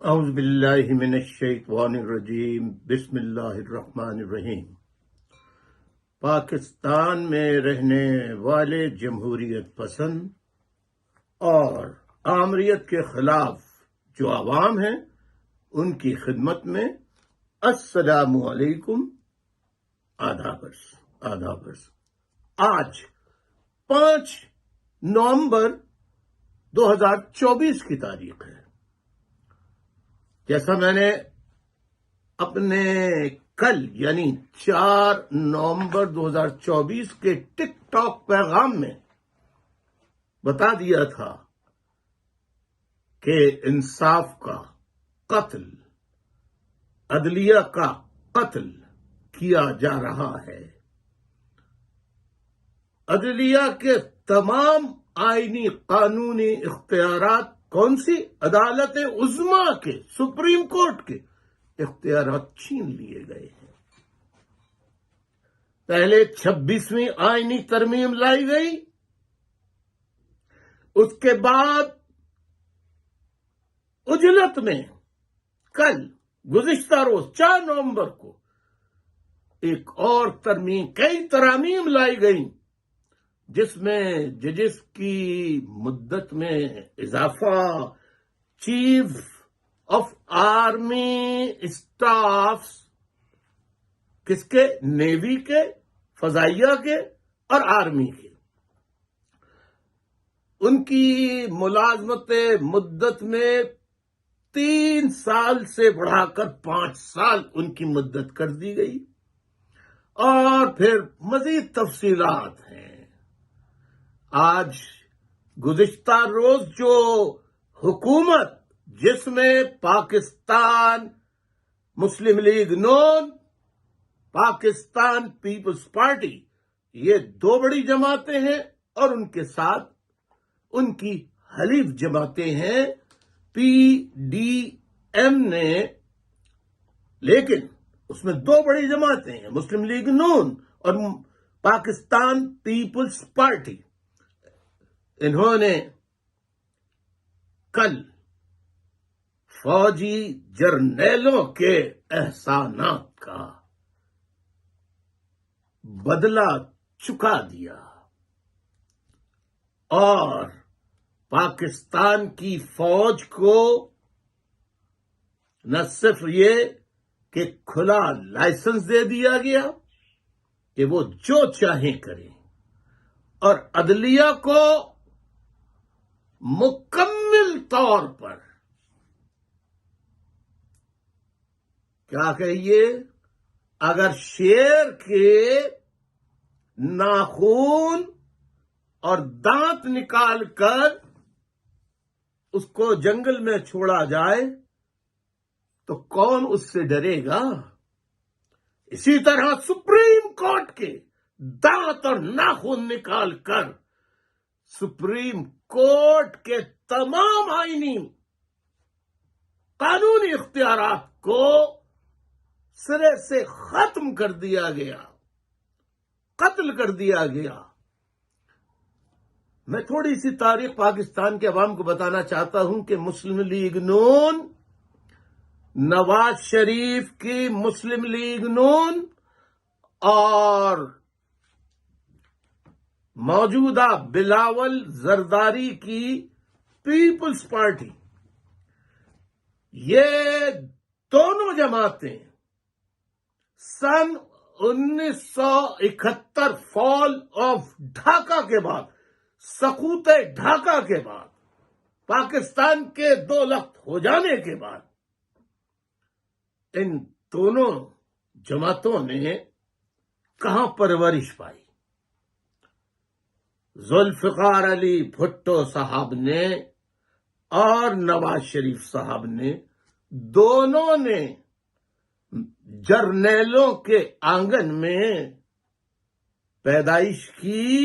اعوذ باللہ من الشیطان الرجیم بسم اللہ الرحمن الرحیم۔ پاکستان میں رہنے والے جمہوریت پسند اور آمریت کے خلاف جو عوام ہیں ان کی خدمت میں السلام علیکم، آداب۔ آج 5 نومبر 2024 کی تاریخ ہے۔ جیسا میں نے اپنے کل یعنی 4 نومبر 2024 کے ٹک ٹاک پیغام میں بتا دیا تھا کہ انصاف کا قتل، عدلیہ کا قتل کیا جا رہا ہے۔ عدلیہ کے تمام آئینی قانونی اختیارات کون سی؟ عدالت عظمیٰ کے، سپریم کورٹ کے اختیارات چھین لیے گئے ہیں۔ پہلے 26ویں آئینی ترمیم لائی گئی، اس کے بعد عجلت میں کل گزشتہ روز 4 نومبر کو ایک اور کئی ترامیم لائی گئی، جس میں ججز کی مدت میں اضافہ، چیف آف آرمی اسٹافز، کس کے؟ نیوی کے، فضائیہ کے اور آرمی کے، ان کی ملازمت مدت میں 3 سال سے بڑھا کر 5 سال ان کی مدت کر دی گئی، اور پھر مزید تفصیلات ہیں۔ آج گزشتہ روز جو حکومت، جس میں پاکستان مسلم لیگ نون، پاکستان پیپلز پارٹی، یہ 2 بڑی جماعتیں ہیں، اور ان کے ساتھ ان کی حلیف جماعتیں ہیں PDM نے، لیکن اس میں 2 بڑی جماعتیں ہیں، مسلم لیگ نون اور پاکستان پیپلز پارٹی۔ انہوں نے کل فوجی جرنیلوں کے احسانات کا بدلہ چکا دیا، اور پاکستان کی فوج کو نہ صرف یہ کہ کھلا لائسنس دے دیا گیا کہ وہ جو چاہیں کریں، اور عدلیہ کو مکمل طور پر، کیا کہیے، اگر شیر کے ناخن اور دانت نکال کر اس کو جنگل میں چھوڑا جائے تو کون اس سے ڈرے گا؟ اسی طرح سپریم کورٹ کے دانت اور ناخن نکال کر سپریم کورٹ کے تمام آئینی قانونی اختیارات کو سرے سے ختم کر دیا گیا، قتل کر دیا گیا۔ میں تھوڑی سی تاریخ پاکستان کے عوام کو بتانا چاہتا ہوں کہ مسلم لیگ نون، نواز شریف کی مسلم لیگ نون اور موجودہ بلاول زرداری کی پیپلز پارٹی، یہ دونوں جماعتیں سن 1971 فال آف ڈھاکہ کے بعد، سقوط ڈھاکہ کے بعد، پاکستان کے 2 لخت ہو جانے کے بعد، ان دونوں جماعتوں نے کہاں پرورش پائی؟ ذوالفقار علی بھٹو صاحب نے اور نواز شریف صاحب نے، دونوں نے جرنیلوں کے آنگن میں پیدائش کی،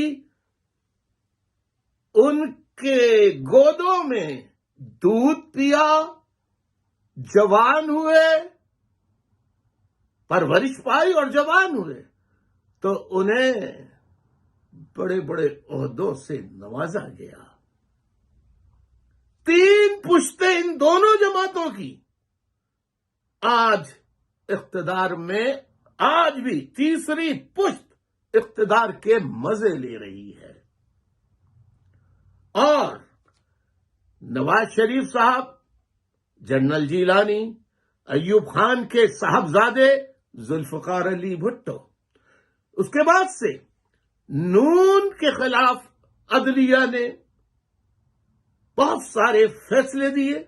ان کے گودوں میں دودھ پیا، جوان ہوئے، پرورش پائی اور جوان ہوئے، تو انہیں بڑے بڑے عہدوں سے نوازا گیا۔ 3 پشتیں ان دونوں جماعتوں کی آج اقتدار میں آج بھی تیسری پشت اقتدار کے مزے لے رہی ہے. اور نواز شریف صاحب، جنرل جیلانی، ایوب خان کے صاحبزادے ذوالفقار علی بھٹو، اس کے بعد سے نون کے خلاف عدلیہ نے بہت سارے فیصلے دیے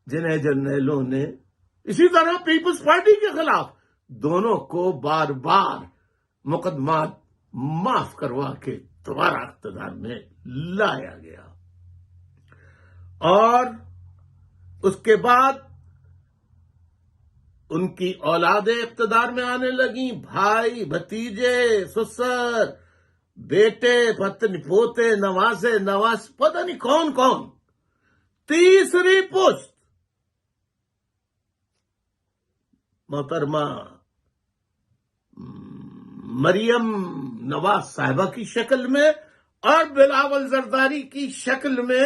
جنہیں جرنیلوں نے، اسی طرح پیپلز پارٹی کے خلاف دونوں کو بار بار مقدمات معاف کروا کے دوبارہ اقتدار میں لایا گیا. اور اس کے بعد ان کی اولادیں اقتدار میں آنے لگیں، بھائی، بھتیجے، سسر، بیٹے، پتن، پوتے، نوازے، پتہ نہیں کون کون. تیسری پشت محترمہ مریم نواز صاحبہ کی شکل میں اور بلاول زرداری کی شکل میں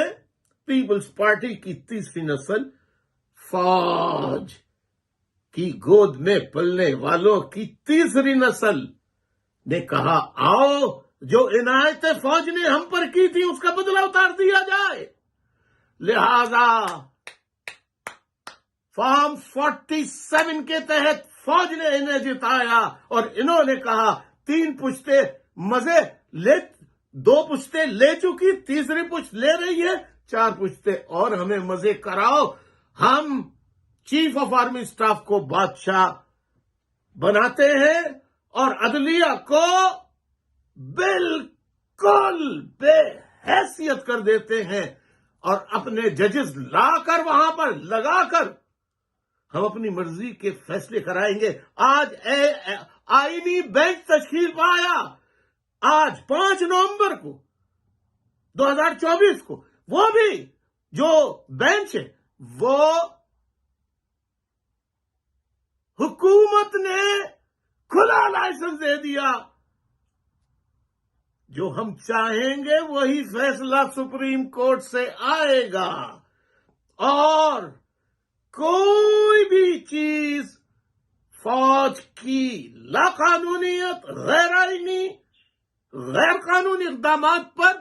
پیپلز پارٹی کی تیسری نسل، فوج کی گود میں پلنے والوں کی تیسری نسل نے کہا آؤ جو عنایتیں فوج نے ہم پر کی تھی اس کا بدلہ اتار دیا جائے. لہذا فارم 47 کے تحت فوج نے انہیں جتایا اور انہوں نے کہا 3 پشتے مزے لے، 2 پشتے لے چکی، تیسری پشت لے رہی ہے، 4 پشتے اور ہمیں مزے کراؤ. ہم چیف آف آرمی اسٹاف کو بادشاہ بناتے ہیں اور عدلیہ کو بالکل بے حیثیت کر دیتے ہیں اور اپنے ججز لا کر وہاں پر لگا کر ہم اپنی مرضی کے فیصلے کرائیں گے. آج آئینی بینچ تشکیل پایا، آج 5 نومبر کو 2024 کو. وہ بھی جو بینچ ہے وہ حکومت نے کھلا لائسنس دے دیا، جو ہم چاہیں گے وہی فیصلہ سپریم کورٹ سے آئے گا. اور کوئی بھی چیز فوج کی لاقانونیت، غیر آئینی، غیر قانونی اقدامات پر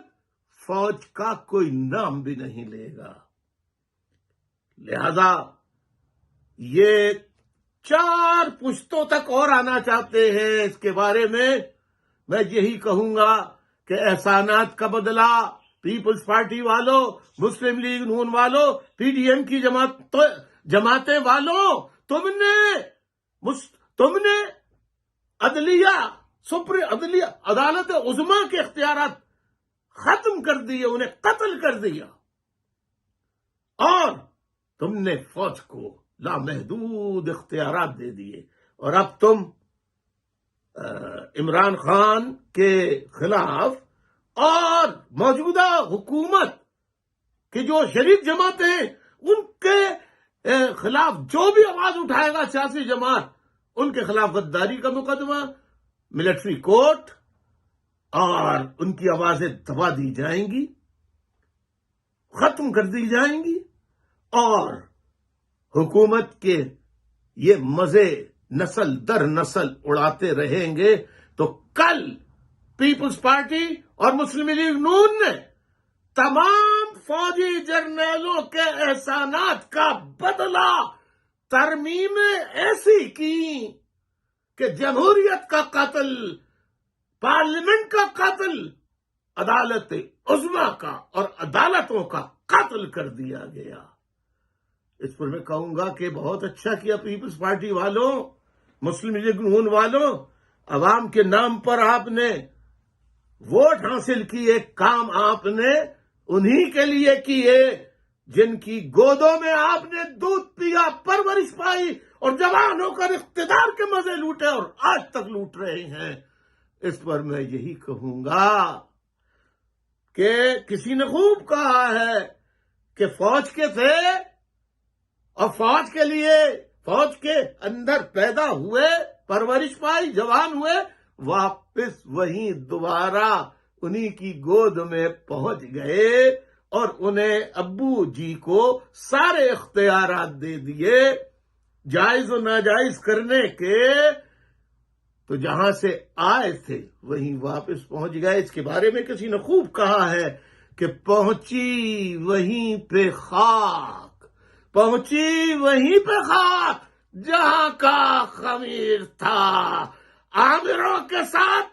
فوج کا کوئی نام بھی نہیں لے گا. لہذا یہ 4 پشتوں تک اور آنا چاہتے ہیں. اس کے بارے میں یہی کہوں گا کہ احسانات کا بدلہ پیپلز پارٹی والوں، مسلم لیگ نون والوں، پی ڈی ایم کی جماعتیں والوں، تم نے عدلیہ عدالت عظمیٰ کے اختیارات ختم کر دیے، انہیں قتل کر دیا، اور تم نے فوج کو لامحدود اختیارات دے دیے. اور اب تم عمران خان کے خلاف اور موجودہ حکومت کی جو شریک جماعتیں ہیں ان کے خلاف جو بھی آواز اٹھائے گا سیاسی جماعت، ان کے خلاف غداری کا مقدمہ، ملٹری کورٹ، اور ان کی آوازیں دبا دی جائیں گی، ختم کر دی جائیں گی. اور حکومت کے یہ مزے نسل در نسل اڑاتے رہیں گے. تو کل پیپلز پارٹی اور مسلم لیگ نون نے تمام فوجی جرنیلوں کے احسانات کا بدلہ ترمیمیں ایسی کی کہ جمہوریت کا قاتل، پارلیمنٹ کا قاتل، عدالت عظمیٰ کا اور عدالتوں کا قاتل کر دیا گیا. اس پر میں کہوں گا کہ بہت اچھا کیا پیپلز پارٹی والوں، مسلم لیگ نون والوں. عوام کے نام پر آپ نے ووٹ حاصل کیے، کام آپ نے انہی کے لیے کیے جن کی گودوں میں آپ نے دودھ پیا، پرورش پائی اور جوان ہو کر اقتدار کے مزے لوٹے اور آج تک لوٹ رہے ہیں. اس پر میں یہی کہوں گا کہ کسی نے خوب کہا ہے کہ فوج کے تھے اور فوج کے لیے، فوج کے اندر پیدا ہوئے، پرورش پائی، جوان ہوئے، واپس وہیں دوبارہ انہی کی گود میں پہنچ گئے اور انہیں ابو جی کو سارے اختیارات دے دیے جائز و ناجائز کرنے کے، تو جہاں سے آئے تھے وہیں واپس پہنچ گئے۔ اس کے بارے میں کسی نے خوب کہا ہے کہ پہنچی وہیں پہ خاک، پہنچی وہیں پہ خاک جہاں کا خمیر تھا۔ عامروں کے ساتھ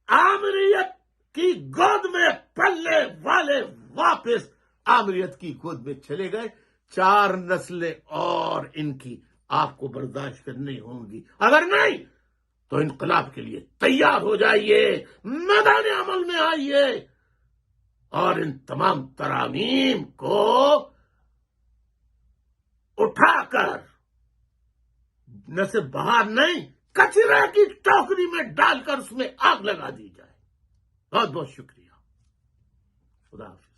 عامریت کی گود میں پلنے والے واپس عامریت کی گود میں چلے گئے۔ 4 نسلیں اور ان کی آپ کو برداشت کرنی ہوں گی، اگر نہیں تو انقلاب کے لیے تیار ہو جائیے، میدان عمل میں آئیے اور ان تمام ترامیم کو اٹھا کر نہ صرف باہر نہیں، کچرے کی ٹوکری میں ڈال کر اس میں آگ لگا دی جائے۔ بہت بہت شکریہ، خدا حافظ۔